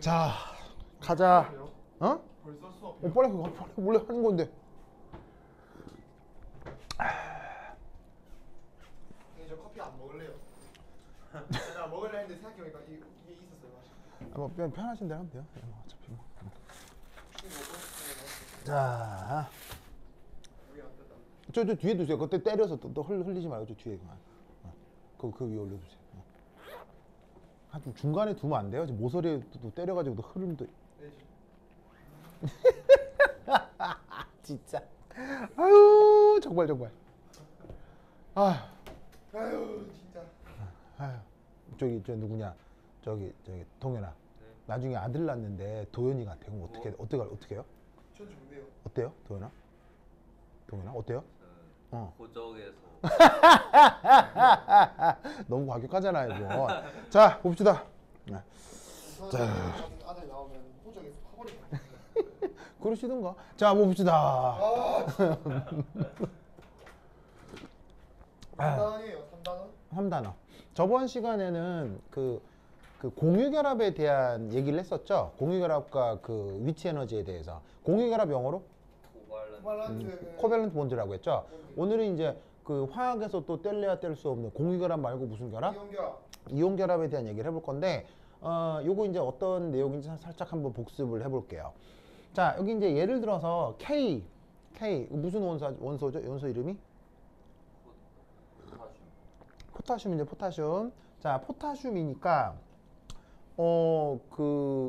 자, 가자. 어? 벌써 수업. 빨리 원래 하는 건데. 저 커피 안 먹을래요. 제가 먹을래 했는데 생각해보니까 이게 있었어요. 맛이. 뭐 편하신 대로 하면 돼요. 뭐 어차피 뭐. 혹시 먹고? 자, 여기 안 뜯다. 저 뒤에 두세요. 그때 때려서 또 흘리지 말고 저 뒤에 그만. 그 위에 올려두세요. 좀 중간에 두면 안 돼요. 모서리에 또 때려가지고 또 흐름도. 네. 진짜. 아유 정말. 아, 아유 진짜. 아유. 저 누구냐? 저기 동현아. 네. 나중에 아들 낳는데 도현이 같아. 그럼 어떻게 해요? 전 좋네요. 어때요, 도현아? 동현아 어때요? 고적에서 너무 과격하잖아 이거. 자 봅시다. 자. 아들 나오면 호적에서 커버리. 그러시든가. 자 봅시다. 아 진짜. 3단원이에요. 3단원? 3단어. 저번 시간에는 그 공유결합에 대한 얘기를 했었죠. 공유결합과 그 위치 에너지에 대해서. 공유결합 영어로 코발란트. 코밸런트 본드라고 했죠. 오늘은 이제 그 화학에서 또 뗄래야 뗄 수 없는 공유결합 말고 무슨 결합? 이온결합. 이온결합에 대한 얘기를 해볼 건데, 요거 이제 어떤 내용인지 살짝 한번 복습을 해볼게요. 자, 여기 이제 예를 들어서 K 무슨 원소죠? 원소 이름이? 포타슘. 포타슘. 자, 포타슘이니까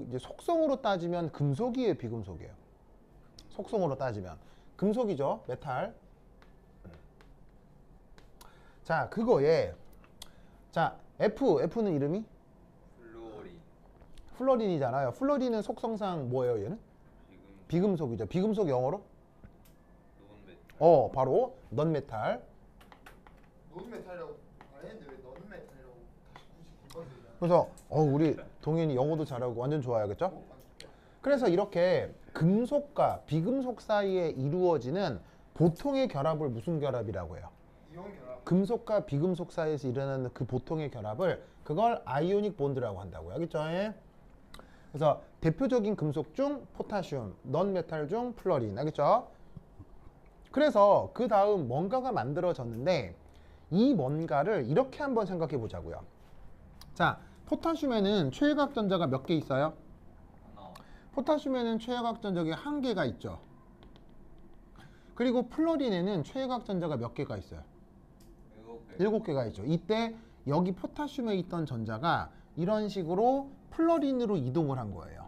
이제 속성으로 따지면 금속이에요, 비금속이에요? 속성으로 따지면 금속이죠, 메탈. 자, 그거에 자, F는 이름이 플로린이잖아요. 플로린은 속성상 뭐예요, 얘는? 비금속이죠. 비금속 영어로? 바로 넌메탈. 논메탈이라고 말했는데 왜 논메탈이라고 다시 굳이 불러드리냐. 그래서 우리 동현이 영어도 잘하고 완전 좋아하겠죠? 그래서 이렇게 금속과 비금속 사이에 이루어지는 보통의 결합을 무슨 결합이라고 해요? 이온결합. 금속과 비금속 사이에서 일어나는 그 보통의 결합을 그걸 아이오닉 본드라고 한다고요. 알겠죠? 그래서 대표적인 금속 중 포타슘, 넌메탈 중 플러린. 알겠죠? 그래서 그 다음 뭔가가 만들어졌는데 이 뭔가를 이렇게 한번 생각해 보자고요. 자, 포타슘에는 최외곽 전자가 몇 개 있어요? 포타슘에는 최외곽 전자가 1개가 있죠. 그리고 플로린에는 최외곽 전자가 몇 개가 있어요? 7개가 있죠. 이때 여기 포타슘에 있던 전자가 이런 식으로 플로린으로 이동을 한 거예요.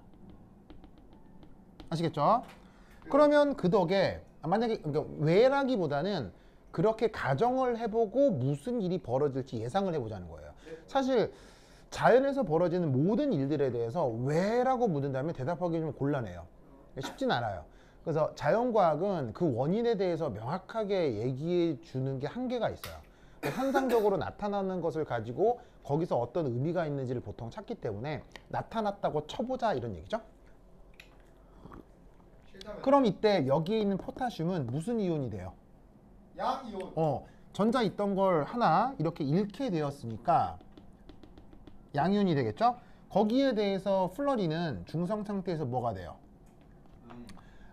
아시겠죠? 그러면 그 덕에 만약에 그러니까 왜라기보다는 그렇게 가정을 해보고 무슨 일이 벌어질지 예상을 해보자는 거예요. 사실 자연에서 벌어지는 모든 일들에 대해서 왜라고 묻는다면 대답하기 좀 곤란해요. 쉽진 않아요. 그래서 자연과학은 그 원인에 대해서 명확하게 얘기해 주는 게 한계가 있어요. 현상적으로 나타나는 것을 가지고 거기서 어떤 의미가 있는지를 보통 찾기 때문에 나타났다고 쳐보자 이런 얘기죠. 그럼 이때 여기에 있는 포타슘은 무슨 이온이 돼요? 양이온. 전자 있던 걸 하나 이렇게 잃게 되었으니까 양이온이 되겠죠? 거기에 대해서 플러린은 중성 상태에서 뭐가 돼요?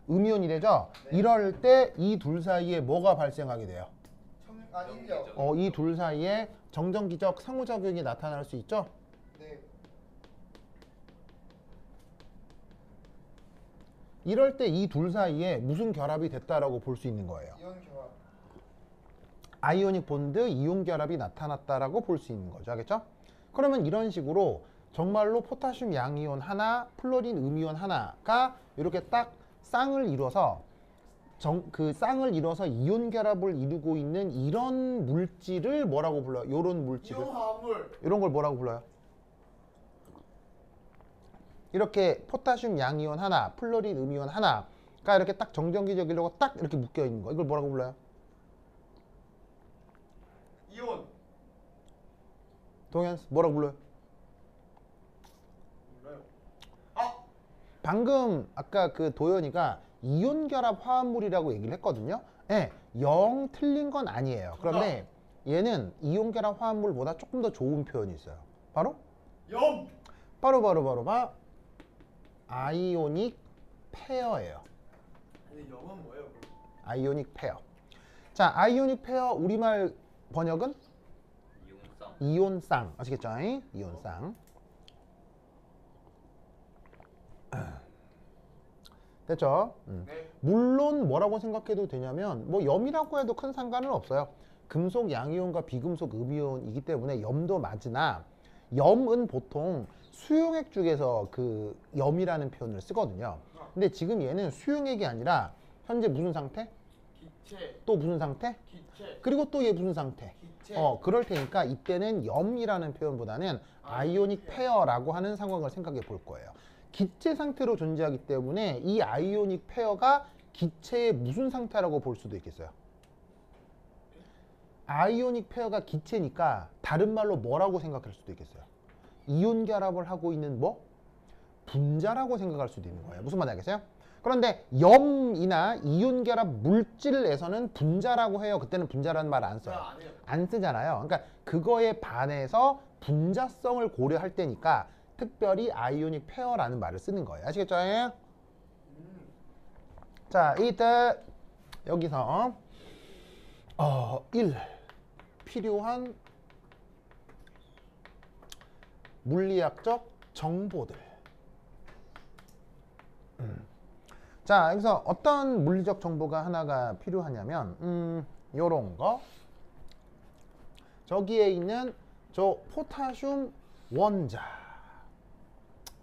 음이온이 되죠? 네. 이럴 때 이 둘 사이에 뭐가 발생하게 돼요? 인력. 이 둘 사이에 정전기적 상호작용이 나타날 수 있죠? 네. 이럴 때 이 둘 사이에 무슨 결합이 됐다라고 볼 수 있는 거예요? 이온결합. 아이오닉 본드 이온 결합이 나타났다라고 볼 수 있는 거죠. 알겠죠? 그러면 이런 식으로 정말로 포타슘 양이온 하나, 플로린 음이온 하나가 이렇게 딱 쌍을 이뤄서 그 쌍을 이뤄서 이온 결합을 이루고 있는 이런 물질을 뭐라고 불러요? 이런 물질을 이온화합물. 이런 걸 뭐라고 불러요? 이렇게 포타슘 양이온 하나, 플로린 음이온 하나가 이렇게 딱 정전기적이라고 딱 이렇게 묶여 있는 거. 이걸 뭐라고 불러요? 이온. 동현 뭐라고 불러요? 몰라요. 방금 아까 그 도현이가 이온 결합 화합물이라고 얘기를 했거든요. 네, 영 틀린 건 아니에요. 그런데 얘는 이온 결합 화합물보다 조금 더 좋은 표현이 있어요. 바로? 염. 바로 아이오닉 페어예요. 근데 영어는 뭐예요? 그럼? 아이오닉 페어. 자, 아이오닉 페어 우리말 번역은 이온쌍. 이온쌍. 아시겠죠? 이온쌍. 됐죠? 네. 물론 뭐라고 생각해도 되냐면 뭐 염이라고 해도 큰 상관은 없어요. 금속 양이온과 비금속 음이온이기 때문에 염도 맞으나 염은 보통 수용액 중에서 그 염이라는 표현을 쓰거든요. 근데 지금 얘는 수용액이 아니라 현재 무슨 상태? 기체. 또 무슨 상태? 기체. 그리고 또 얘 무슨 상태? 기체. 그럴 테니까 이때는 염이라는 표현보다는 아이오닉 페어라고 하는 상황을 생각해 볼 거예요. 기체 상태로 존재하기 때문에 이 아이오닉 페어가 기체의 무슨 상태라고 볼 수도 있겠어요. 아이오닉 페어가 기체니까 다른 말로 뭐라고 생각할 수도 있겠어요. 이온 결합을 하고 있는 뭐? 분자라고 생각할 수도 있는 거예요. 무슨 말인지 알겠어요? 그런데 염이나 이온 결합 물질에서는 분자라고 해요. 그때는 분자라는 말 안 써요. 안 해요. 안 쓰잖아요. 그러니까 그거에 반해서 분자성을 고려할 때니까 특별히 아이오닉 페어라는 말을 쓰는 거예요. 아시겠죠? 자, 이때 여기서 1. 필요한 물리학적 정보들. 자, 여기서 어떤 물리적 정보가 하나가 필요하냐면 요런 거. 저기에 있는 저 포타슘 원자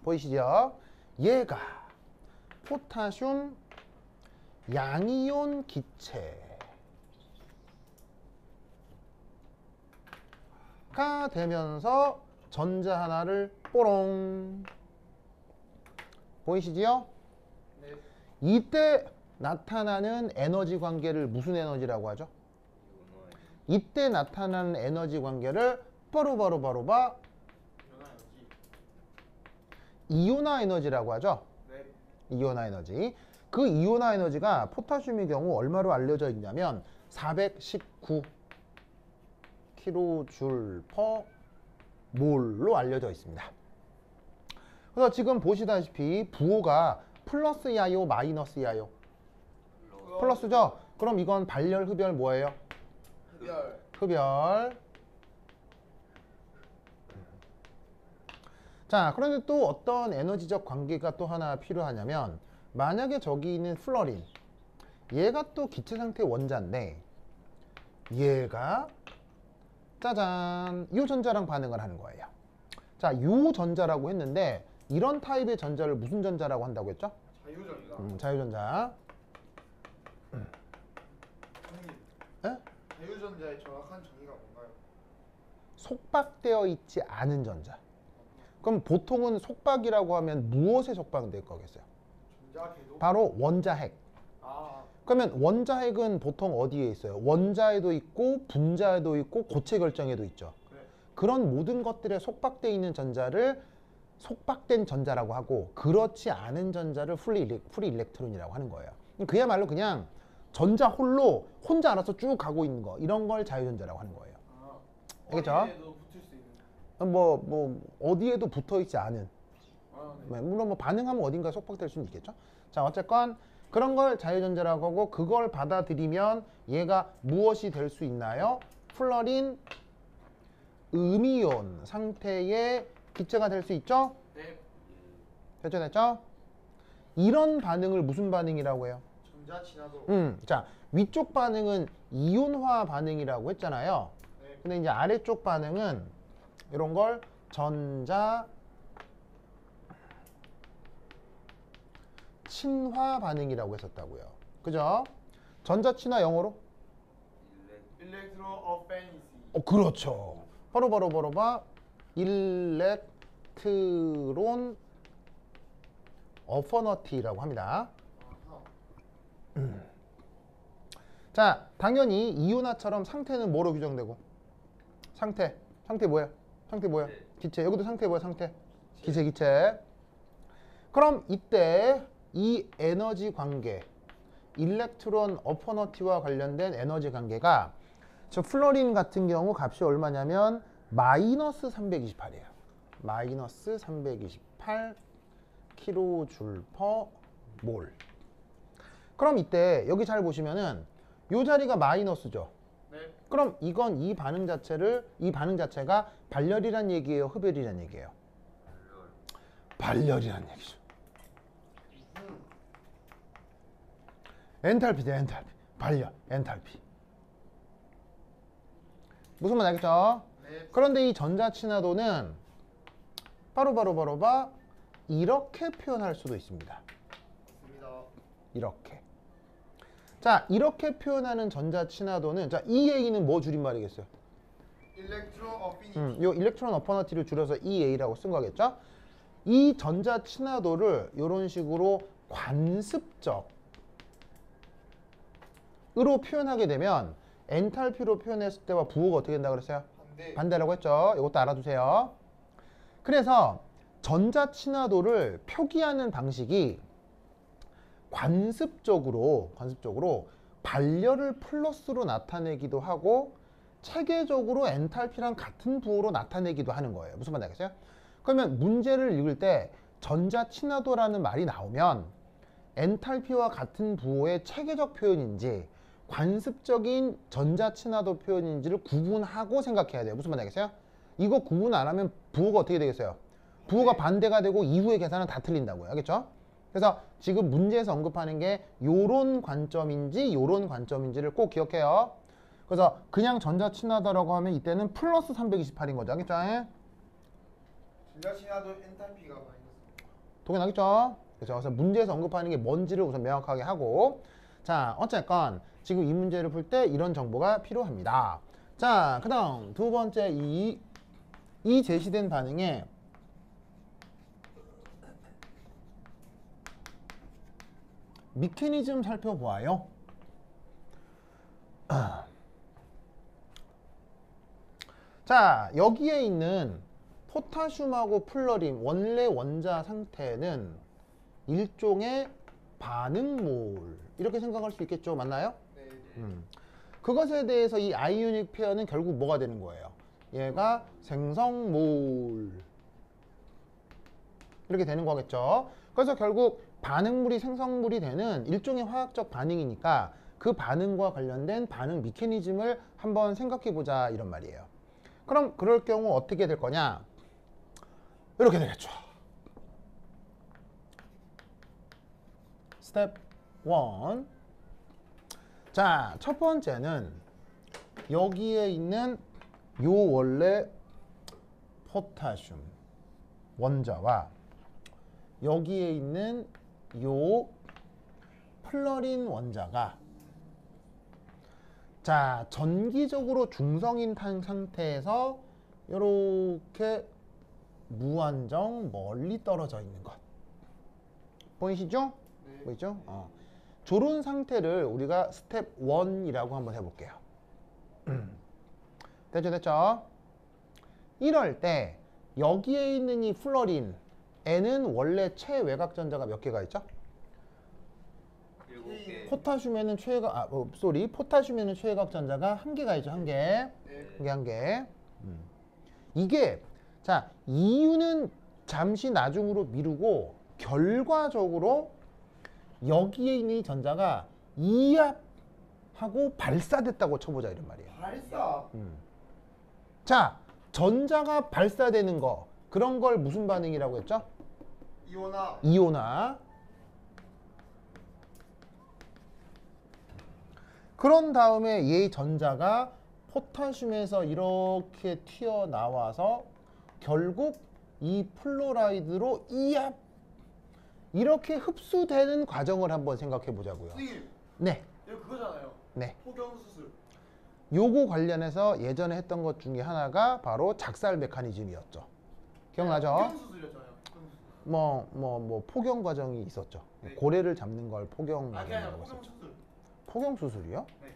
보이시죠? 얘가 포타슘 양이온 기체가 되면서 전자 하나를 뽀롱 보이시지요? 네. 이때 나타나는 에너지 관계를 무슨 에너지라고 하죠? 이때 나타나는 에너지 관계를 바로바로 연화에너지. 이온화 에너지라고 하죠. 네. 이온화 에너지. 그 이온화 에너지가 포타슘의 경우 얼마로 알려져 있냐면 419 kJ per 몰로 알려져 있습니다. 그래서 지금 보시다시피 부호가 플러스야요, 마이너스야요? 플러스죠? 그럼 이건 발열, 흡열 뭐예요? 흡열. 흡열. 자, 그런데 또 어떤 에너지적 관계가 또 하나 필요하냐면 만약에 저기 있는 플러린 얘가 또 기체 상태 원자인데 얘가 짜잔 이 전자랑 반응을 하는 거예요. 자, 이 전자라고 했는데 이런 타입의 전자를 무슨 전자라고 한다고 했죠? 자유전자. 자유전자. 형님. 에? 자유전자의 정확한 정의가 뭔가요? 속박되어 있지 않은 전자. 그럼 보통은 속박이라고 하면 무엇에 속박될 거겠어요? 전자 궤도. 바로 원자핵. 아. 그러면 원자핵은 보통 어디에 있어요? 원자에도 있고 분자에도 있고 고체 결정에도 있죠. 그래. 그런 모든 것들에 속박되어 있는 전자를 속박된 전자라고 하고 그렇지 않은 전자를 프리 일렉트론이라고 하는 거예요. 그야말로 그냥 전자 홀로 혼자 알아서 쭉 가고 있는 거 이런 걸 자유전자라고 하는 거예요. 아. 알겠죠? 어디에도 붙을 수 있는. 뭐 어디에도 붙어 있지 않은 아, 네. 물론 뭐 반응하면 어딘가 속박될 수는 있겠죠. 자, 어쨌건 그런 걸 자유전자라고 하고 그걸 받아들이면 얘가 무엇이 될 수 있나요? 플러린 음이온 상태의 기체가 될 수 있죠? 네. 됐죠? 이런 반응을 무슨 반응이라고 해요? 전자 친화도. 자, 위쪽 반응은 이온화 반응이라고 했잖아요. 네. 근데 이제 아래쪽 반응은 이런 걸 전자 친화 반응이라고 했었다고요. 그죠? 전자 친화 영어로? 일렉트로 어페니시. 그렇죠. 바로 봐. 일렉트론 어퍼너티라고 합니다. 아하. 자, 당연히 이온화처럼 상태는 뭐로 규정되고? 상태 뭐야? 상태 뭐야? 기체. 여기도 상태 뭐야? 상태. 기체. 그럼 이때 이 에너지 관계, 일렉트론 어퍼너티와 관련된 에너지 관계가 저 플로린 같은 경우 값이 얼마냐면 마이너스 328이에요. 마이너스 328 킬로줄 퍼 몰. 그럼 이때 여기 잘 보시면은 요 자리가 마이너스죠. 네. 그럼 이건 이 반응 자체가 발열이란 얘기예요, 흡열이란 얘기예요? 발열이란 얘기죠. 엔탈피죠, 엔탈피. 발열, 엔탈피. 무슨 말 알겠죠? 네. 그런데 이 전자친화도는 바로 이렇게 표현할 수도 있습니다. 맞습니다. 이렇게. 자, 이렇게 표현하는 전자친화도는 자, EA는 뭐 줄임말이겠어요? 일렉트론 어피니티. 요 일렉트론 어퍼너티를 줄여서 EA라고 쓴 거겠죠? 이 전자친화도를 이런 식으로 관습적 으로 표현하게 되면 엔탈피로 표현했을 때와 부호가 어떻게 된다고 그랬어요? 반대. 반대라고 했죠. 이것도 알아두세요. 그래서 전자친화도를 표기하는 방식이 관습적으로 발열을 플러스로 나타내기도 하고 체계적으로 엔탈피랑 같은 부호로 나타내기도 하는 거예요. 무슨 말인지 알겠어요? 그러면 문제를 읽을 때 전자친화도라는 말이 나오면 엔탈피와 같은 부호의 체계적 표현인지 관습적인 전자친화도 표현인지를 구분하고 생각해야 돼요. 무슨 말인지 알겠어요? 이거 구분 안 하면 부호가 어떻게 되겠어요? 부호가 반대가 되고 이후의 계산은 다 틀린다고요. 알겠죠? 그래서 지금 문제에서 언급하는 게 요런 관점인지 요런 관점인지를 꼭 기억해요. 그래서 그냥 전자친화도라고 하면 이때는 플러스 328인 거죠. 알겠죠? 전자친화도 엔탈피가 마이너스. 동의하겠죠? 그래서 문제에서 언급하는 게 뭔지를 우선 명확하게 하고, 자, 어쨌건 지금 이 문제를 풀 때 이런 정보가 필요합니다. 자, 그 다음 두 번째 이 제시된 반응에 미케니즘 살펴보아요. 자, 여기에 있는 포타슘하고 플러림 원래 원자 상태는 일종의 반응몰 이렇게 생각할 수 있겠죠. 맞나요? 네. 그것에 대해서 이 아이오닉 페어는 결국 뭐가 되는 거예요? 얘가 생성몰 이렇게 되는 거겠죠. 그래서 결국 반응물이 생성물이 되는 일종의 화학적 반응이니까 그 반응과 관련된 반응 미케니즘을 한번 생각해 보자 이런 말이에요. 그럼 그럴 경우 어떻게 될 거냐? 이렇게 되겠죠. 스텝 1. 자, 첫 번째는 여기에 있는 요 원래 포타슘 원자와 여기에 있는 요 플러린 원자가 자, 전기적으로 중성인 상태에서 이렇게 무한정 멀리 떨어져 있는 것 보이시죠? 네. 보이죠? 저런 상태를 우리가 스텝 1이라고 한번 해볼게요. 됐죠? 이럴 때 여기에 있는 이 플러린 N은 원래 최외곽전자가 몇 개가 있죠? 7개. 포타슘에는 포타슘에는 최외곽전자가 1개가 있죠. 1개. 네. 1개. 이게 자, 이유는 잠시 나중으로 미루고 결과적으로 여기에 있는 이 전자가 이압하고 발사됐다고 쳐보자 이런 말이에요. 발사. 자, 전자가 발사되는 거 그런 걸 무슨 반응이라고 했죠? 이온화. 이온화. 그런 다음에 이 전자가 포타슘에서 이렇게 튀어나와서 결국 이 플로라이드로 이압 이렇게 흡수되는 과정을 한번 생각해 보자고요. 선생님, 네, 이거 그거잖아요. 네. 포경 수술. 요거 관련해서 예전에 했던 것 중에 하나가 바로 작살 메커니즘이었죠. 기억나죠? 포경 수술이었잖아요. 포경 수술. 뭐 포경 과정이 있었죠. 네. 고래를 잡는 걸 포경 아, 그게 아니라 과정이라고 포경 했었죠. 수술. 포경 수술이요? 네.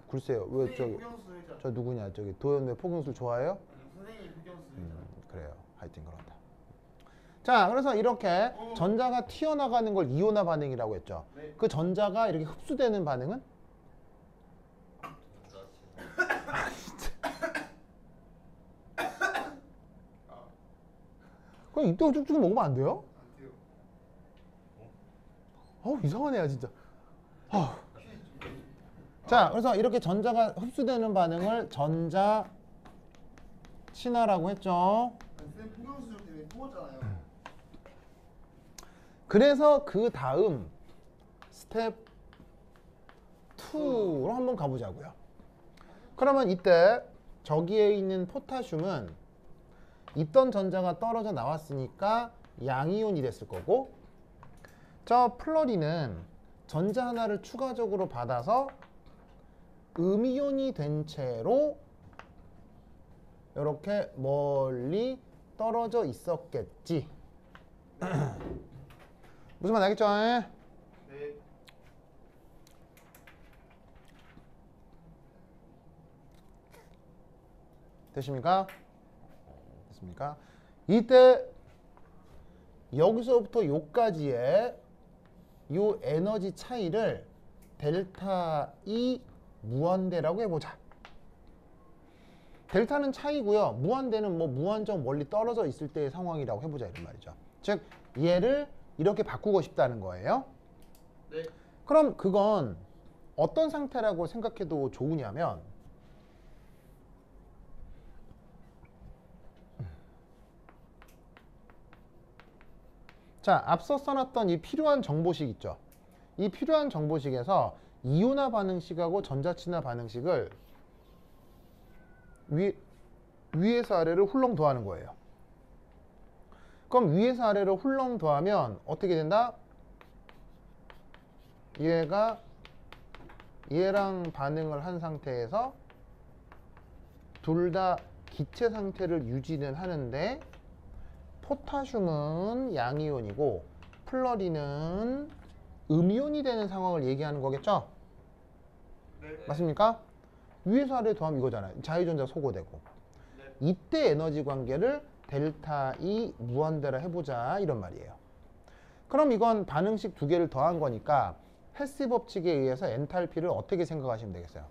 글쎄요. 왜 선생님 저기 포경 수술 했잖아요. 저 누구냐? 저기 도현 왜 포경술 좋아해요? 선생님이 포경 수술 했잖아요. 그래요. 하여튼 그런다. 자, 그래서 이렇게 전자가 튀어나가는 걸 이온화 반응이라고 했죠. 네. 그 전자가 이렇게 흡수되는 반응은? 그럼 입도 쭉쭉 먹으면 안 돼요? 안 돼요. 이상한 애야 진짜. 자, 그래서 이렇게 전자가 흡수되는 반응을 전자 친화라고 했죠. 쌤 풍경수적 때문에 뽑았잖아요. 그래서 그 다음 스텝 2로 한번 가보자고요. 그러면 이때 저기에 있는 포타슘은 있던 전자가 떨어져 나왔으니까 양이온이 됐을 거고, 저 플러린은 전자 하나를 추가적으로 받아서 음이온이 된 채로 이렇게 멀리 떨어져 있었겠지. 무슨 말 알겠죠? 네. 되십니까? 됐습니까? 이때 여기서부터 요까지의 요 에너지 차이를 델타 E 무한대라고 해보자. 델타는 차이고요. 무한대는 뭐 무한정 멀리 떨어져 있을 때의 상황이라고 해보자 이런 말이죠. 즉 얘를 이렇게 바꾸고 싶다는 거예요. 네. 그럼 그건 어떤 상태라고 생각해도 좋으냐면, 자, 앞서 써놨던 이 필요한 정보식 있죠. 이 필요한 정보식에서 이온화 반응식하고 전자친화 반응식을 위에서 아래로 훌렁 더하는 거예요. 그럼 위에서 아래로 훌렁 더하면 어떻게 된다? 얘가 얘랑 반응을 한 상태에서 둘 다 기체 상태를 유지는 하는데, 포타슘은 양이온이고 플러린은 음이온이 되는 상황을 얘기하는 거겠죠? 네. 맞습니까? 위에서 아래 더하면 이거잖아요. 자유전자 소거되고. 네. 이때 에너지 관계를 델타 E 무한대라 해보자 이런 말이에요. 그럼 이건 반응식 두 개를 더한 거니까 헬시 법칙에 의해서 엔탈피를 어떻게 생각하시면 되겠어요?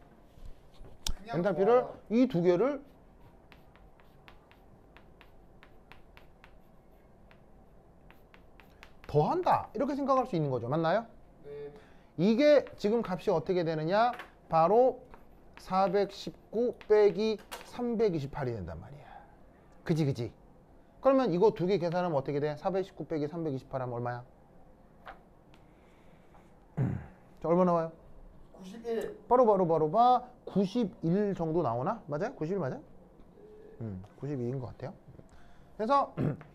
엔탈피를 이 두 개를 더한다 이렇게 생각할 수 있는 거죠. 맞나요? 네. 이게 지금 값이 어떻게 되느냐? 바로 419 빼기 328이 된단 말이야. 그지? 그러면 이거 두 개 계산하면 어떻게 돼? 419 빼기 328 하면 얼마야? 자, 얼마 나와요? 91. 바로 봐. 91 정도 나오나? 맞아요? 91 맞아요? 92인 것 같아요. 그래서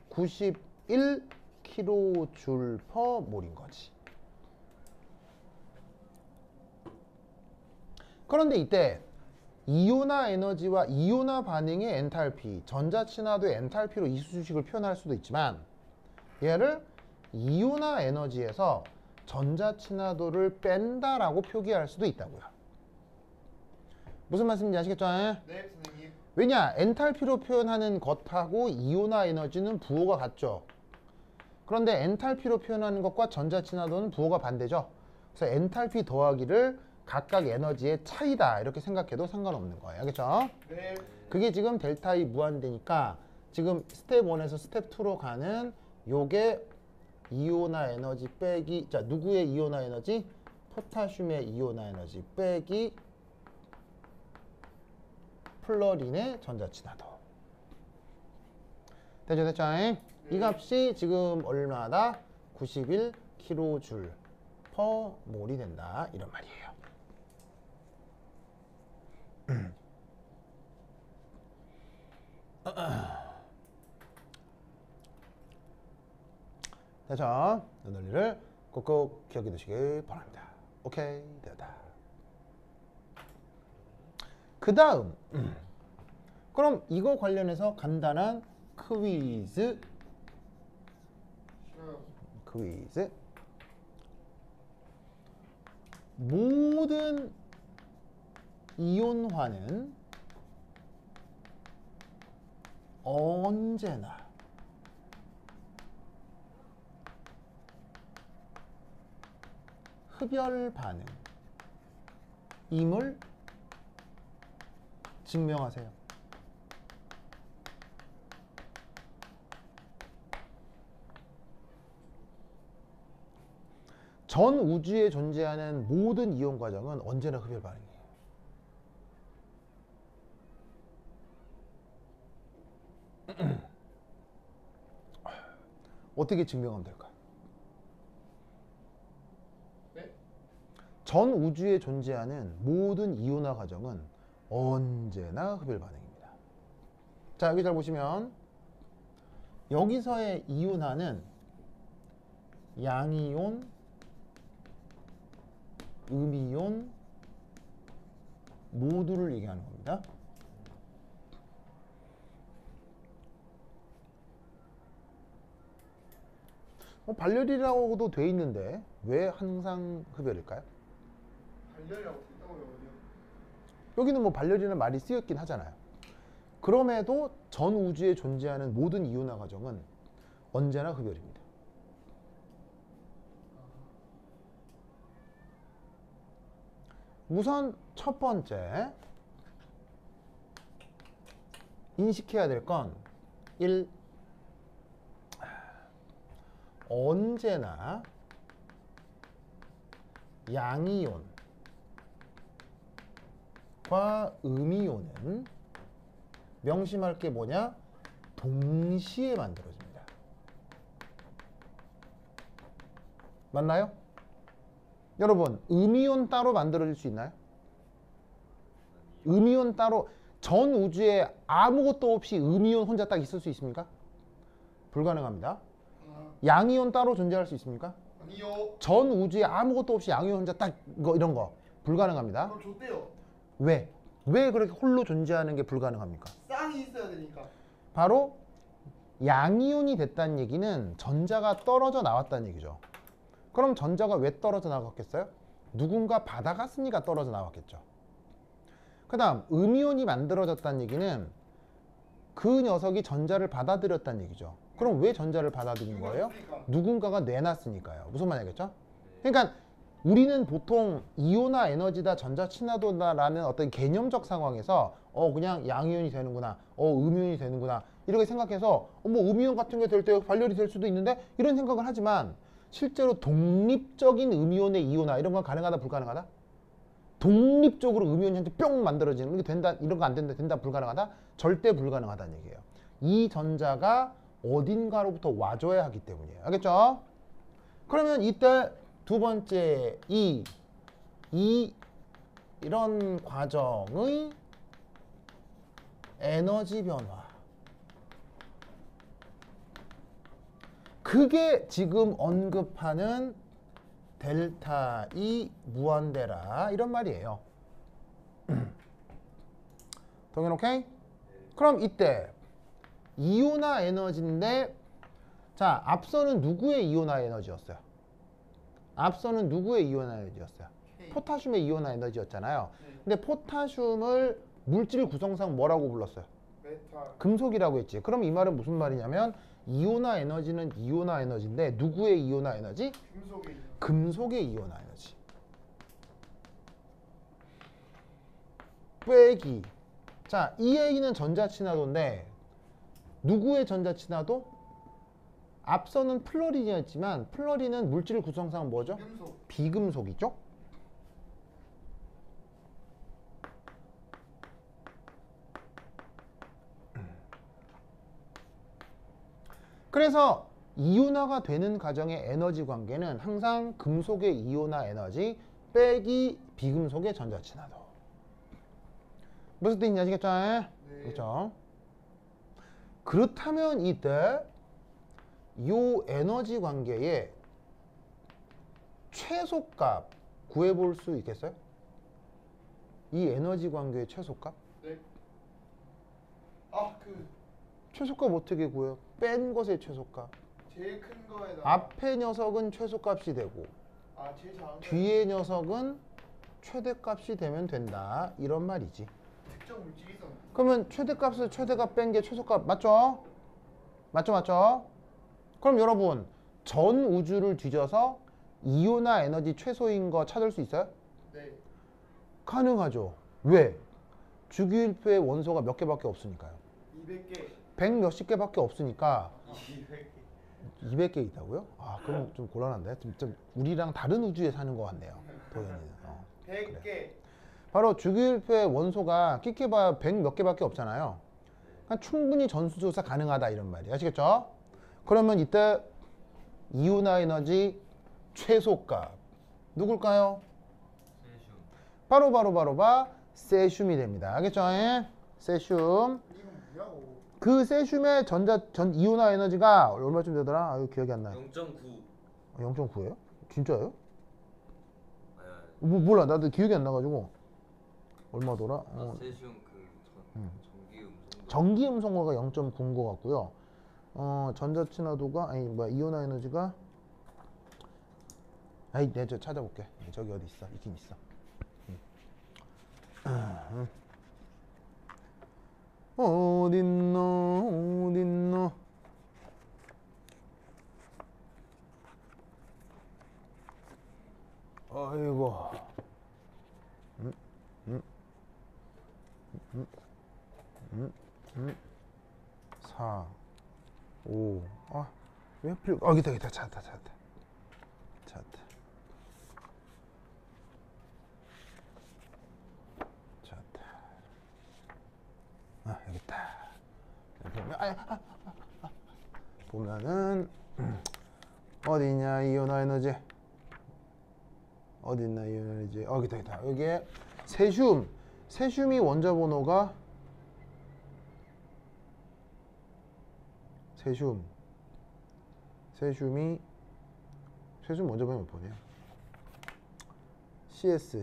91 kJ per 몰인 거지. 그런데 이때 이온화 에너지와 이온화 반응의 엔탈피, 전자 친화도의 엔탈피로 이 수식을 표현할 수도 있지만, 얘를 이온화 에너지에서 전자 친화도를 뺀다라고 표기할 수도 있다고요. 무슨 말씀인지 아시겠죠? 네, 선생님. 왜냐? 엔탈피로 표현하는 것하고 이온화 에너지는 부호가 같죠. 그런데 엔탈피로 표현하는 것과 전자 친화도는 부호가 반대죠. 그래서 엔탈피 더하기를 각각 에너지의 차이다 이렇게 생각해도 상관없는 거예요. 알겠죠? 네. 그게 지금 델타 E 무한대니까 지금 스텝 1에서 스텝 2로 가는 요게 이온화 에너지 빼기, 자, 누구의 이온화 에너지? 포타슘의 이온화 에너지 빼기 플러린의 전자 친화도. 됐죠? 이 값이 지금 얼마다? 91 kJ per 몰이 된다 이런 말이에요. 됐죠? 이 논리를 꼭꼭 기억해 두시길 바랍니다. 오케이, 되었다. 그 다음, 그럼 이거 관련해서 간단한 퀴즈. 모든 이온화는 언제나 흡열 반응임을 증명하세요. 전 우주에 존재하는 모든 이온 과정은 언제나 흡열 반응이에요. 어떻게 증명하면 될까요? 네? 전 우주에 존재하는 모든 이온화 과정은 언제나 흡열 반응입니다. 자, 여기 잘 보시면 여기서의 이온화는 양이온, 음이온 모두를 얘기하는 겁니다. 발열이라고도 돼 있는데 왜 항상 흡열일까요? 발열이라고 있다고요 어디요? 여기는 뭐 발열이라는 말이 쓰였긴 하잖아요. 그럼에도 전 우주에 존재하는 모든 이온화 과정은 언제나 흡열입니다. 우선 첫 번째 인식해야 될 건 1. 언제나 양이온과 음이온은 명심할 게 뭐냐? 동시에 만들어집니다. 맞나요? 여러분, 음이온 따로 만들어질 수 있나요? 음이온 따로 전 우주에 아무것도 없이 음이온 혼자 딱 있을 수 있습니까? 불가능합니다. 양이온 따로 존재할 수 있습니까? 아니요. 전 우주에 아무것도 없이 양이온 혼자 딱 이런 거 불가능합니다. 그럼 좋대요. 왜? 왜 그렇게 홀로 존재하는 게 불가능합니까? 쌍이 있어야 되니까. 바로 양이온이 됐다는 얘기는 전자가 떨어져 나왔다는 얘기죠. 그럼 전자가 왜 떨어져 나왔겠어요? 누군가 받아갔으니까 떨어져 나왔겠죠. 그 다음 음이온이 만들어졌다는 얘기는 그 녀석이 전자를 받아들였다는 얘기죠. 그럼 왜 전자를 받아들인 거예요? 누군가가 내놨으니까요. 무슨 말이겠죠? 그러니까 우리는 보통 이온화 에너지다, 전자 친화도다라는 어떤 개념적 상황에서 그냥 양이온이 되는구나, 음이온이 되는구나 이렇게 생각해서 뭐 음이온 같은 게 될 때 발열이 될 수도 있는데 이런 생각을 하지만 실제로 독립적인 음이온의 이온화 이런 건 가능하다, 불가능하다? 독립적으로 음이온이 현재 뿅 만들어지는 게 된다, 이런 거 안 된다, 된다, 불가능하다? 절대 불가능하다는 얘기예요. 이 전자가 어딘가로부터 와줘야 하기 때문이에요. 알겠죠? 그러면 이때 두 번째 이런 과정의 에너지 변화, 그게 지금 언급하는 델타 E 무한대라 이런 말이에요. 동현 오케이? 그럼 이때 이온화 에너지인데, 자, 앞서는 누구의 이온화 에너지였어요? 앞서는 누구의 이온화 에너지였어요? 포타슘의 이온화 에너지였잖아요. 근데 포타슘을 물질 구성상 뭐라고 불렀어요? 메탈. 금속이라고 했지. 그럼 이 말은 무슨 말이냐면 이온화 에너지는 이온화 에너지인데 누구의 이온화 에너지? 금속이. 금속의 이온화 에너지. 빼기. 자, 이 얘기는 전자 친화도인데 누구의 전자 친화도? 앞서는 플러린이었지만 플러린은 물질 구성상 뭐죠? 금속. 비금속이죠? 그래서 이온화가 되는 과정의 에너지 관계는 항상 금속의 이온화 에너지 빼기 비금속의 전자 친화도. 무슨 뜻인지 아시겠죠? 네. 그렇죠? 그렇다면 이때 이 에너지 관계의 최소값 구해볼 수 있겠어요? 이 에너지 관계의 최소값? 네. 최소값 어떻게 구해요? 뺀 것의 최소값. 제일 큰 거에다가. 앞에 녀석은 최소값이 되고 제일 작은 거. 뒤에 녀석은 최대값이 되면 된다, 이런 말이지. 특정 물질이 있었는데. 그러면 최대값을 최대값 뺀 게 최소값 맞죠? 맞죠? 그럼 여러분, 전 우주를 뒤져서 이온화 에너지 최소인 거 찾을 수 있어요? 네. 가능하죠. 왜? 주기율표의 원소가 몇 개밖에 없으니까요. 200개. 100 몇십 개밖에 없으니까 200개 있다고요? 아, 그럼 좀 곤란한데. 좀 우리랑 다른 우주에 사는 것 같네요. 도현이는. 100개. 바로 주기율표의 원소가 끼끼봐 100 몇 개밖에 없잖아요. 그러니까 충분히 전수조사 가능하다 이런 말이에요. 아시겠죠? 그러면 이때 이온화 에너지 최소값 누굴까요? 세슘. 바로 세슘이 됩니다. 알겠죠? 예? 세슘. 이건 뭐냐고. 그 세슘의 이온화 에너지가 얼마쯤 되더라? 아유, 기억이 안 나요. 0.9. 0.9예요? 진짜예요? 아니, 아니. 몰라. 나도 기억이 안 나가지고. 얼마더라? 세슘 전기 음성. 전기 음성어가 0.9인 것 같고요. 전자 친화도가 아니 뭐야 이온화 에너지가 아이 내가 저 찾아볼게. 저기 어디 있어? 있긴 있어. 어딨노? 아이고. 4, 5. 아, 왜 하필? 기다. 찾았다. 아, 여기 있다. 보면은 어디냐 이온화 에너지. 어디 있나 이온화 에너지. 기다. 여기에 세슘이 원자 번호가 세슘 원자 번호 몇 번이야? CS.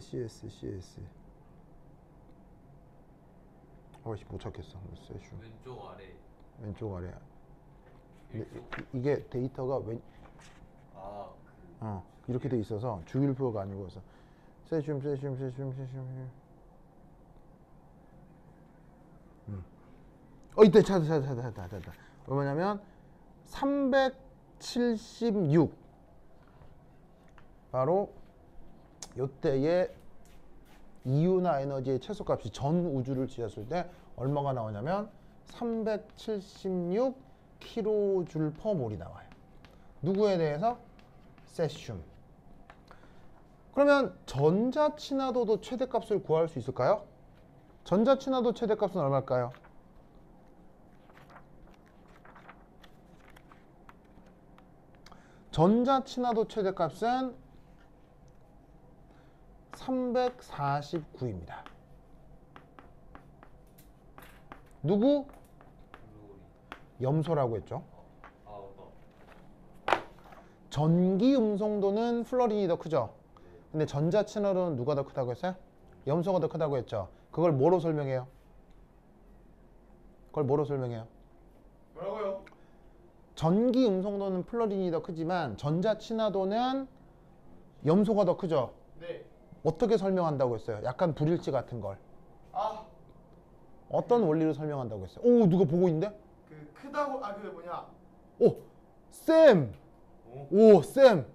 못 찾겠어. 세슘. 왼쪽 아래. 근데 이게 데이터가 이렇게 돼 있어서 주기율표가 아니고 해서 세슘. 이때 찾았다. 뭐냐면 376. 바로 요때의 이온화 에너지의 최소값이 전 우주를 지었을 때 얼마가 나오냐면 376 kJ/몰이 나와요. 누구에 대해서? 세슘. 그러면 전자 친화도도 최대값을 구할 수 있을까요? 전자 친화도 최대값은 얼마일까요? 전자 친화도 최대값은 349입니다. 누구? 염소라고 했죠. 전기 음성도는 플러린이 더 크죠. 근데 전자 친화도는 누가 더 크다고 했어요? 염소가 더 크다고 했죠. 그걸 뭐로 설명해요? 뭐라고요? 전기 음성도는 플러린이 더 크지만 전자 친화도는 염소가 더 크죠. 네. 어떻게 설명한다고 했어요? 약간 불일치 같은 걸. 어떤 원리로 설명한다고 했어요? 오, 누가 보고 있는데? 크다고 그 뭐냐? 쌤. 쌤.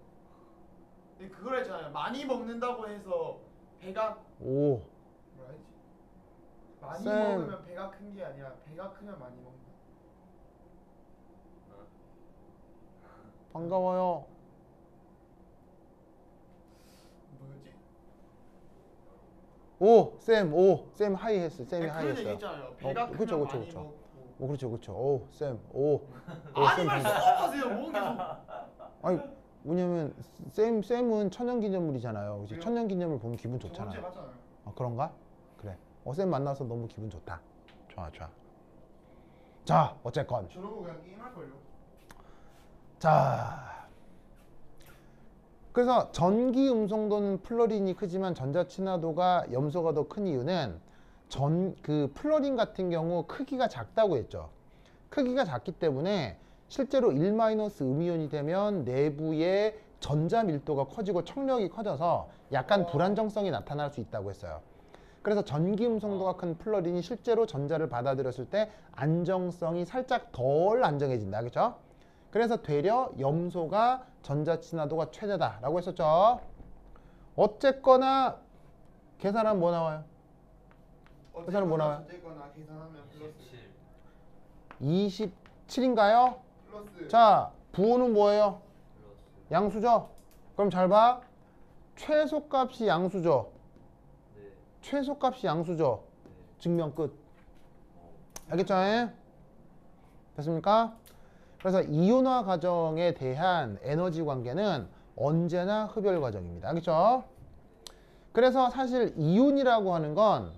그걸 했잖아요. 많이 먹는다고 해서 배가 오. 뭐라 했지? 많이 쌤. 먹으면 배가 큰 게 아니라 배가 크면 많이 먹는다. 반가워요. 뭐였지? 쌤 하이 했어. 쌤이 하이 그런 얘기 했어요. 했잖아요. 배가 크면 그쵸. 많이 먹고. 그렇죠. 쌤. 아니 말 수업하세요. 뭔 계속. 아니, 뭐냐면 쌤은 천연기념물이잖아요. 그치? 그래요? 천연기념물 보면 기분 저번 좋잖아요. 주에 봤잖아요. 그런가? 그래. 쌤 만나서 너무 기분 좋다. 좋아. 자, 어쨌건. 저러고 그냥 게임할걸요. 자, 그래서 전기 음성도는 플러린이 크지만 전자 친화도가 염소가 더 큰 이유는 그 플러린 같은 경우 크기가 작다고 했죠. 크기가 작기 때문에 실제로 1-음이온이 되면 내부의 전자 밀도가 커지고 청력이 커져서 약간 불안정성이 나타날 수 있다고 했어요. 그래서 전기 음성도가 큰 플러린이 실제로 전자를 받아들였을 때 안정성이 살짝 덜 안정해진다. 그렇죠? 그래서 되려 염소가 전자 친화도가 최대다라고 했었죠. 어쨌거나 계산하면 뭐 나와요? 계산은 뭐 나와요? 어쨌거나 계산하면 플러스 27. 27인가요? 플러스 자, 부호는 뭐예요? 플러스. 양수죠? 그럼 잘 봐. 최소값이 양수죠? 네. 최소값이 양수죠? 네. 증명 끝. 알겠죠? 예? 됐습니까? 그래서 이온화 과정에 대한 에너지 관계는 언제나 흡열 과정입니다. 알겠죠? 그래서 사실 이온이라고 하는 건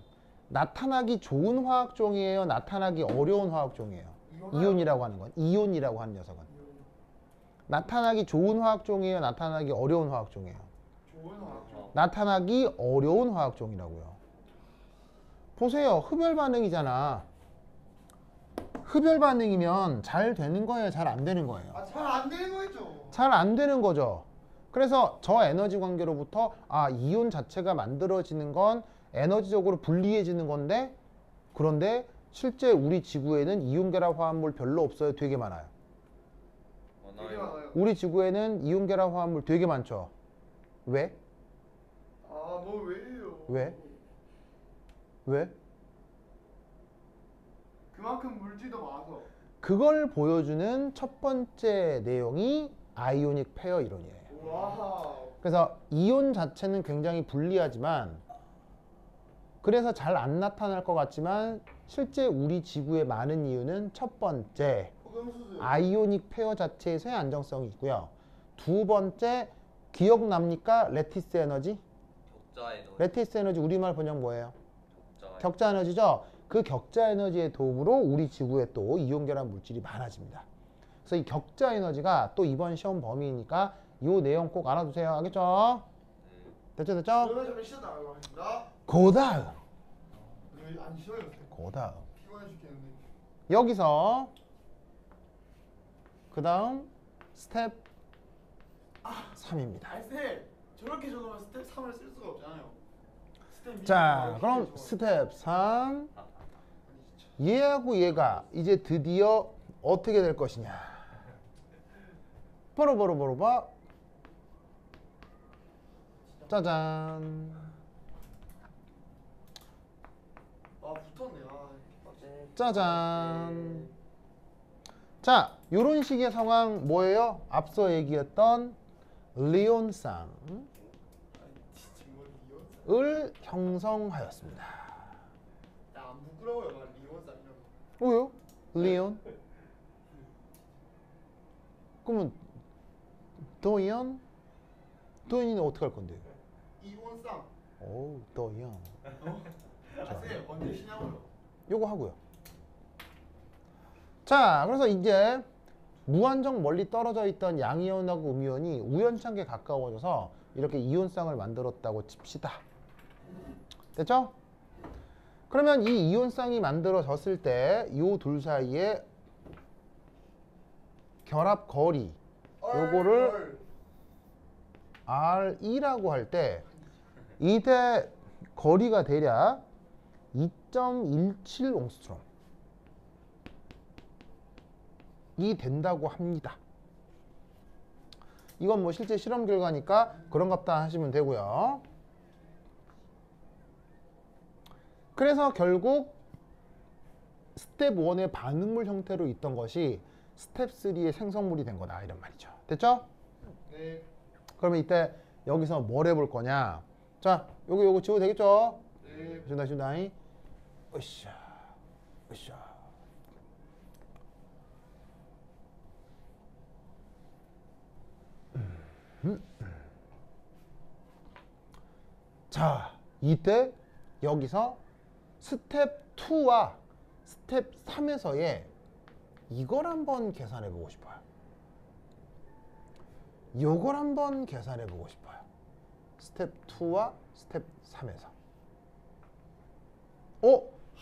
나타나기 좋은 화학종이에요? 나타나기 어려운 화학종이에요? 이온이라고 하는 건. 이온이라고 하는 녀석은. 나타나기 좋은 화학종이에요? 나타나기 어려운 화학종이에요? 좋은 화학종. 나타나기 어려운 화학종이라고요. 보세요. 흡열 반응이잖아. 흡열 반응이면 잘 되는 거예요? 잘 안 되는 거예요? 아, 잘 안 되는 거죠. 잘 안 되는 거죠. 그래서 저 에너지 관계로부터 이온 자체가 만들어지는 건 에너지적으로 불리해지는 건데 그런데 실제 우리 지구에는 이온 결합 화합물 별로 없어요? 되게 많아요? 되게 많아요. 우리 지구에는 이온 결합 화합물 되게 많죠? 왜? 아, 뭐 왜요? 왜? 왜? 그만큼 물질도 많아서. 그걸 보여주는 첫 번째 내용이 아이오닉 페어 이론이에요. 와우. 그래서 이온 자체는 굉장히 불리하지만 그래서 잘 안 나타날 것 같지만 실제 우리 지구에 많은 이유는 첫 번째 흑염수술. 아이오닉 페어 자체에서의 안정성이 있고요. 두 번째 기억납니까? 레티스 에너지? 격자 에너지. 레티스 에너지 우리말 번역 뭐예요? 격자. 격자 에너지죠? 그 격자 에너지의 도움으로 우리 지구에 또 이온 결합 물질이 많아집니다. 그래서 이 격자 에너지가 또 이번 시험 범위니까 이 내용 꼭 알아두세요. 알겠죠? 네. 됐죠? 됐죠? 그러면 잠깐 시간 나가고 하겠습니다. 그 다음 이거 안 쉬어요. 그 다음 피곤해 죽겠는데. 여기서 그 다음 스텝 3입니다. 아, 쌤. 저렇게 적으면 스텝 3을 쓸 수가 없잖아요. 스텝 자, 미리 그럼 적어요. 스텝 3 아니, 진짜. 얘하고 얘가 이제 드디어 어떻게 될 것이냐. 봐. 짜잔. 아, 붙었네. 아, 빡치네. 짜잔. 자, 요런 식의 상황 뭐예요? 앞서 얘기했던 리온쌍을 아니, 진짜 뭐 리온사. 형성하였습니다. 나안 부끄러워요. 막 리온사 이런 거. 왜요? 리온? 그러면 도이언? 도이언은 어떻게 할 건데요? 이온상. 오, 도이언. 아, 쌤 언제 쉬냐고요? 요거 하고요. 자, 그래서 이제 무한정 멀리 떨어져 있던 양이온하고 음이온이 우연찮게 가까워져서 이렇게 이온쌍을 만들었다고 칩시다. 됐죠? 그러면 이 이온쌍이 만들어졌을 때 이 둘 사이에 결합 거리 요거를 R2라고 할 때 이때 거리가 대략 2.17 옹스트롬 이 된다고 합니다. 이건 뭐 실제 실험 결과니까 그런갑다 하시면 되고요. 그래서 결국 스텝 1의 반응물 형태로 있던 것이 스텝 3의 생성물이 된 거다 이런 말이죠. 됐죠? 네. 그러면 이때 여기서 뭘 해볼 거냐? 자, 요거 지워도 되겠죠? 네. 준다. 으쌰. 자, 이때 여기서 스텝 2와 스텝 3에서의 이걸 한번 계산해 보고 싶어요. 요걸 한번 계산해 보고 싶어요. 스텝 2와 스텝 3에서.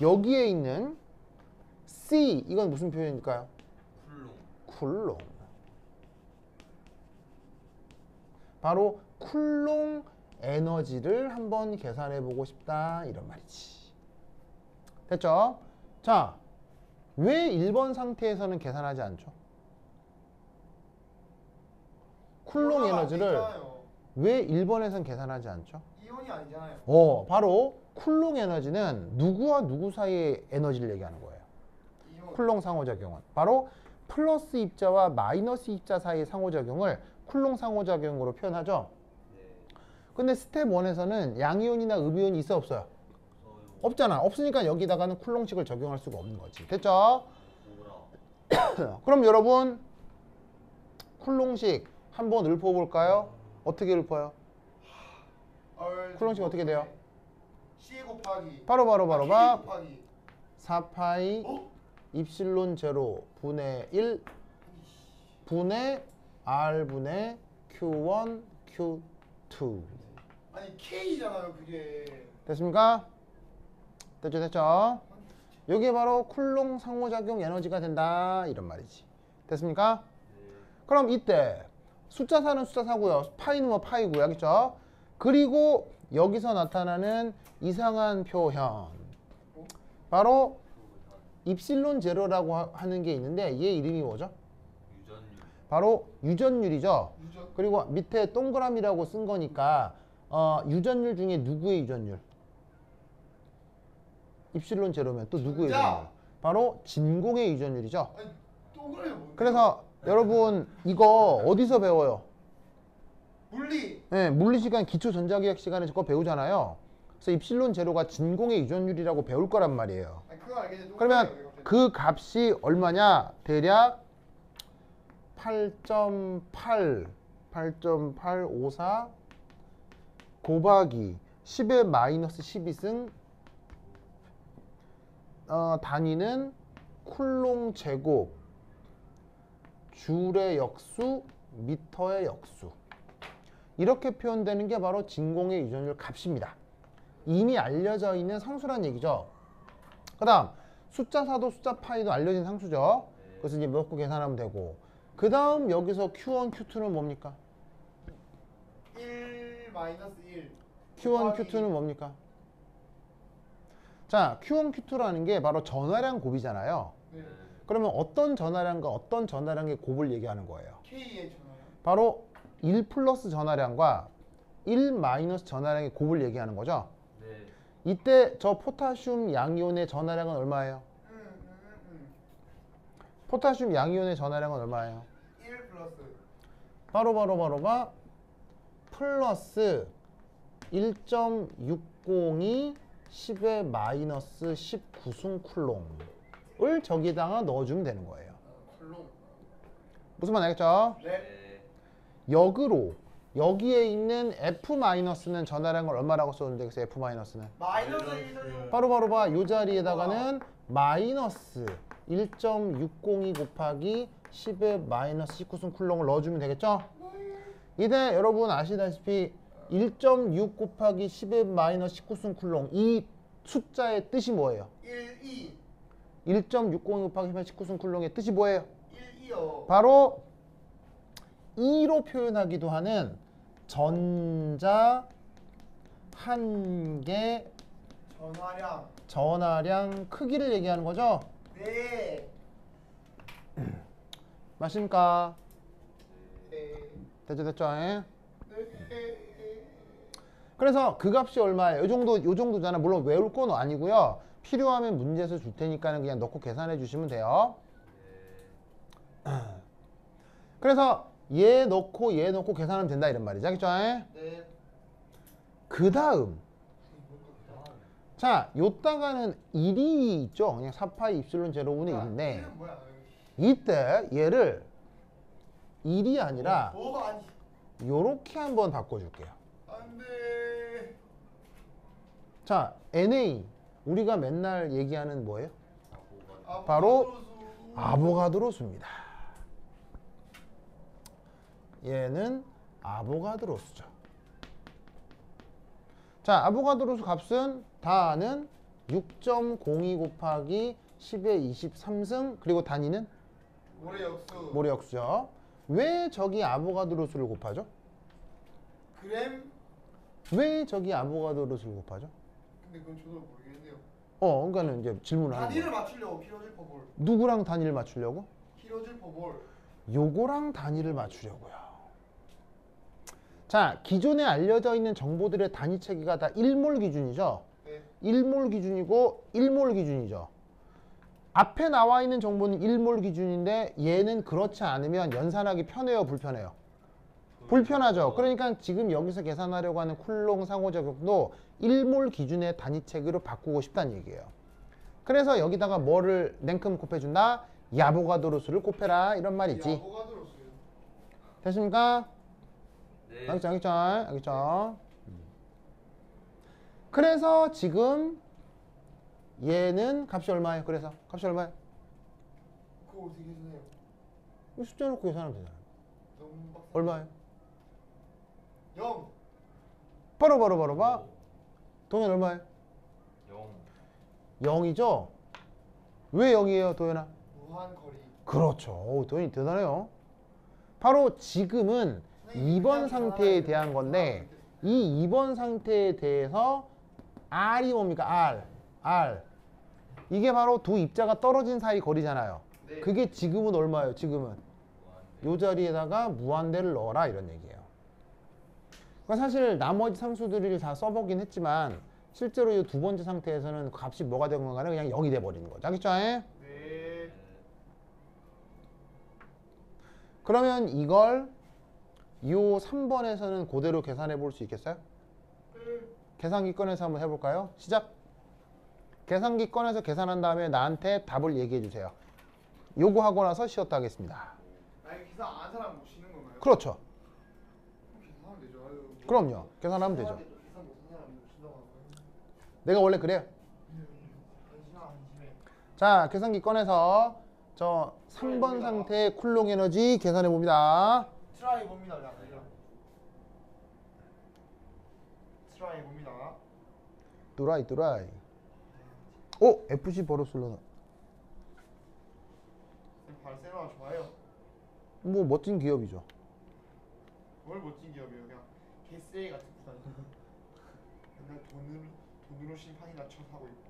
여기에 있는 C 이건 무슨 표현일까요? 쿨롱. 바로 쿨롱 에너지를 한번 계산해 보고 싶다 이런 말이지. 됐죠? 자, 왜 1번 상태에서는 계산하지 않죠? 쿨롱 에너지를 왜 1번에선 계산하지 않죠? 이온이 아니잖아요. 바로 쿨롱 에너지는 누구와 누구 사이의 에너지를 얘기하는 거예요. 이온. 쿨롱 상호작용은 바로 플러스 입자와 마이너스 입자 사이의 상호작용을 쿨롱 상호작용으로 표현하죠. 네. 근데 스텝 1에서는 양이온이나 음이온이 있어 없어요? 서요. 없잖아. 없으니까 여기다가는 쿨롱식을 적용할 수가 없는 거지. 됐죠? 오라. 그럼 여러분 쿨롱식 한번 읊어볼까요? 어떻게 읊어요? 쿨롱식 어떻게 돼요? C 곱하기 바로 K 봐. 곱하기 4파이 어? 입실론 제로 분의 1 분의 R분의 Q1 Q2 아니 K잖아요 그게. 됐습니까? 됐죠? 이게 바로 쿨롱 상호작용 에너지가 된다 이런 말이지. 됐습니까? 네. 그럼 이때 숫자 4는 숫자 4고요. 파이는 뭐 파이고요. 알겠죠? 그리고 여기서 나타나는 이상한 표현 바로 입실론 제로라고 하는 게 있는데 얘 이름이 뭐죠? 유전율. 바로 유전율이죠. 유전. 그리고 밑에 동그라미라고 쓴 거니까 유전율 중에 누구의 유전율? 입실론 제로면 또 누구의 진짜? 유전율? 바로 진공의 유전율이죠. 아니 동그라미 뭔데? 그래서 여러분 이거 어디서 배워요? 물리. 네, 물리시간 기초 전자기학 시간에 저거 배우잖아요. 그래서 입실론 제로가 진공의 유전율이라고 배울 거란 말이에요. 아니 그건 알겠는데. 그러면 동그라미가 왜 갑자기- 그 값이 얼마냐? 대략 8.854 곱하기 10의 마이너스 12승 단위는 쿨롱 제곱 줄의 역수 미터의 역수 이렇게 표현되는 게 바로 진공의 유전율 값입니다. 이미 알려져 있는 상수란 얘기죠. 그 다음 숫자 4도 숫자 파이도 알려진 상수죠. 그래서 이제 넣고 계산하면 되고 그 다음 여기서 Q1, Q2는 뭡니까? 1 마이너스 1. Q1, Q2는 뭡니까? 자, Q1, Q2라는 게 바로 전화량 곱이잖아요. 네. 그러면 어떤 전화량과 어떤 전화량의 곱을 얘기하는 거예요? K의 전화요. 바로 1 플러스 전화량과 1 마이너스 전화량의 곱을 얘기하는 거죠. 네. 이때 저 포타슘 양이온의 전화량은 얼마예요? 포타슘 양이온의 전화량은 얼마예요? 1 플러스 바로 플러스 1.602 10의 마이너스 19승 쿨롱을 저기다가 넣어주면 되는 거예요. 쿨롱. 무슨 말 알겠죠? 네. 네. 역으로 여기에 있는 F-는 전화량을 얼마라고 써주면 되겠어요? F-는 마이너스 1. 바로 봐. 이 자리에다가는 마이너스 1.602 곱하기 10의 마이너스 19승 쿨롱을 넣어주면 되겠죠? 이때 여러분 아시다시피 1.6 곱하기 10의 마이너스 19승 쿨롱 이 숫자의 뜻이 뭐예요? 1 2. 1.602 곱하기 10의 19승 쿨롱의 뜻이 뭐예요? 1 2요. 바로 2로 표현하기도 하는 전자 한 개 전화량. 전하량 크기를 얘기하는 거죠? 네. 맞습니까? 네. 됐죠? 예? 네. 그래서 그 값이 얼마예요? 요 정도잖아. 물론 외울 건 아니고요. 필요하면 문제에서 줄 테니까는 그냥 넣고 계산해 주시면 돼요. 그래서 얘 넣고 계산하면 된다 이런 말이죠. 알겠죠? 예? 네. 그 다음 자, 요따가는 1이 있죠. 그냥 4파이 입실론 제로분의 1인데 이름 뭐야? 이때 얘를 1이 아니라 아니. 요렇게 한번 바꿔줄게요. 안 돼. 자, Na 우리가 맨날 얘기하는 뭐예요? 아보가. 바로 아보가드로 수입니다. 얘는 아보가드로 수죠. 자, 아보가드로 수 값은 다 아는 6.02 곱하기 10의 23승 그리고 단위는 모래 역수. 모래 역수죠. 왜 저기 아보가드로 수를 곱하죠? 그램. 왜 저기 아보가드로 수를 곱하죠? 근데 그건 저도 모르겠네요. 그러니까는 이제 질문을 하는 단위를 거예요. 맞추려고 킬로줄 퍼볼. 누구랑 단위를 맞추려고? 킬로줄 퍼볼. 요거랑 단위를 맞추려고요. 자, 기존에 알려져 있는 정보들의 단위 체계가 다 1몰 기준이죠. 네. 1몰 기준이고 1몰 기준이죠. 앞에 나와 있는 정보는 1몰 기준인데 얘는 그렇지 않으면 연산하기 편해요, 불편해요? 불편하죠. 그러니까 지금 여기서 계산하려고 하는 쿨롱 상호작용도 1몰 기준의 단위체계로 바꾸고 싶다는 얘기예요. 그래서 여기다가 뭐를 냉큼 곱해준다? 야보가드로 수를 곱해라 이런 말이지. 야보가드로 수요. 됐습니까? 네. 알겠죠? 그래서 지금 얘는 값이 얼마예요? 그래서 값이 얼마예요? 그거 어떻게 계산해요? 이 숫자 놓고 계산하면 되잖아요. 너무 빡세. 얼마예요? 0. 바로 동현 얼마예요? 0. 0이죠? 왜 0이에요, 도현아? 무한 거리. 그렇죠. 오, 도현이 대단해요. 바로 지금은 2번 상태에 대한 건데 이 2번 상태에 대해서 R이 뭡니까? R. 이게 바로 두 입자가 떨어진 사이 거리잖아요. 네. 그게 지금은 얼마예요? 지금은 이 자리에다가 무한대를 넣어라 이런 얘기예요. 그러니까 사실 나머지 상수들을 다 써보긴 했지만 실제로 이 두 번째 상태에서는 값이 뭐가 되건 간에 그냥 0이 돼버리는 거죠. 알겠죠? 네. 그러면 이걸 이 3번에서는 그대로 계산해 볼 수 있겠어요? 계산기 꺼내서 한번 해볼까요? 시작! 계산기 꺼내서 계산한 다음에 나한테 답을 얘기해 주세요. 요거 하고 나서 쉬었다 하겠습니다. 만약에 계산 안 한 사람 못 쉬는 건가요? 그렇죠. 계산하면 되죠. 아유, 뭐. 그럼요. 계산하면 되죠. 계산 못한 사람이 못 쉰다고 하고요. 내가 원래 그래요. 안심해. 자, 계산기 꺼내서 저 3번 상태의 쿨롱 에너지 계산해 봅니다. 트라이 봅니다. 그냥. 트라이 봅니다. 뚜라이. 오! FC 버르셀로나. 바르셀로나 좋아요. 뭐 멋진 기업이죠. 뭘 멋진 기업이에요. 그냥 개쓰레기 같은 구단. 맨날 돈으로 심판이나 쳐 사고 있고.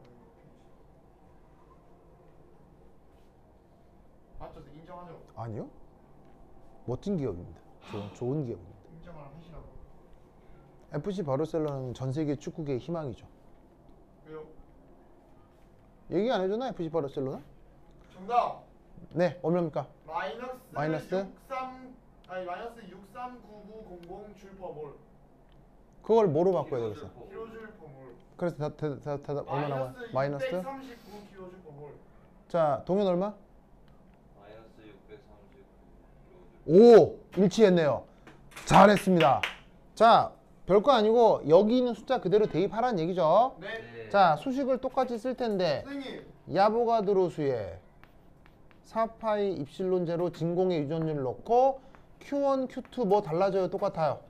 맞죠? 인정하죠? 아니요. 멋진 기업입니다. 좋은 기업입니다. 인정을 하시라고. FC 바르셀로나는 전 세계 축구계의 희망이죠. 왜요? 얘기 안 해줬나? FC 바르셀로나? 정답. 네, 얼마입니까? 마이너스 639900 줄퍼몰. 그걸 뭐로 바꿔야 되겠어? 킬로줄 퍼몰. 그래서 대답 얼마 나와요? 마이너스? 639 킬로줄 퍼몰. 자, 동현 얼마? 마이너스 639kJ. 오! 일치했네요. 잘했습니다. 자, 별거 아니고 여기 있는 숫자 그대로 대입하라는 얘기죠. 네. 자, 수식을 똑같이 쓸 텐데 선생님. 야보가드로 수에 4파이 입실론 제로 진공의 유전율을 넣고 Q1, Q2 뭐 달라져요? 똑같아요.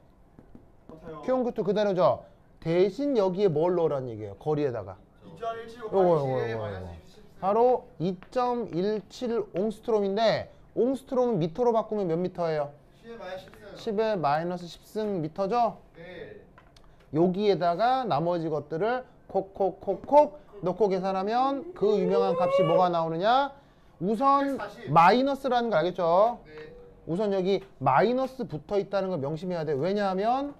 같아요. Q1, Q2 그대로죠. 대신 여기에 뭘 넣으라는 얘기예요. 거리에다가. 2.175 요거. 마이너스 14. 바로 2.17 옹스트롬인데 옹스트롬은 미터로 바꾸면 몇 미터예요? 10의 마이너스 10승. 10의 마이너스 10승 미터죠? 네. 여기에다가 나머지 것들을 콕콕콕콕 넣고 계산하면 그 유명한 값이 뭐가 나오느냐? 우선 140. 마이너스라는 거 알겠죠? 네. 우선 여기 마이너스 붙어 있다는 걸 명심해야 돼. 왜냐하면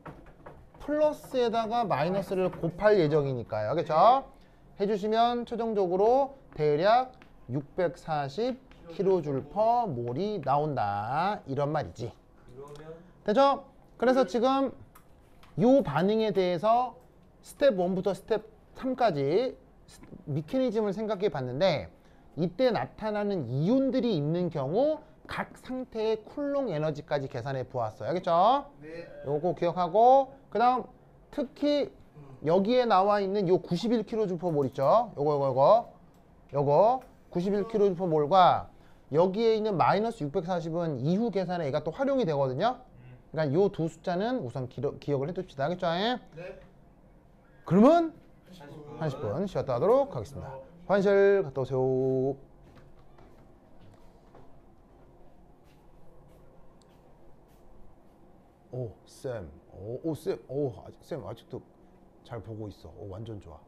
플러스에다가 마이너스를 곱할 예정이니까요. 알겠죠? 해주시면 최종적으로 대략 640 kJ/몰이 나온다. 이런 말이지. 그러면 됐죠? 그래서 지금 이 반응에 대해서 스텝 1부터 스텝 3까지 미케니즘을 생각해 봤는데 이때 나타나는 이온들이 있는 경우 각 상태의 쿨롱 에너지까지 계산해 보았어요. 알겠죠? 네. 요거 기억하고 그 다음 특히 여기에 나와 있는 요 91kJ/몰 있죠? 요거 91kJ/몰과 여기에 있는 마이너스 640은 이후 계산에 얘가 또 활용이 되거든요. 그러니까 요 두 숫자는 우선 기억을 해둡시다. 알겠죠? 네. 그러면 10분. 30분 쉬었다 하도록 하겠습니다. 화장실 갔다 오세요. 오, 쌤. 쌤 아직도 잘 보고 있어. 완전 좋아.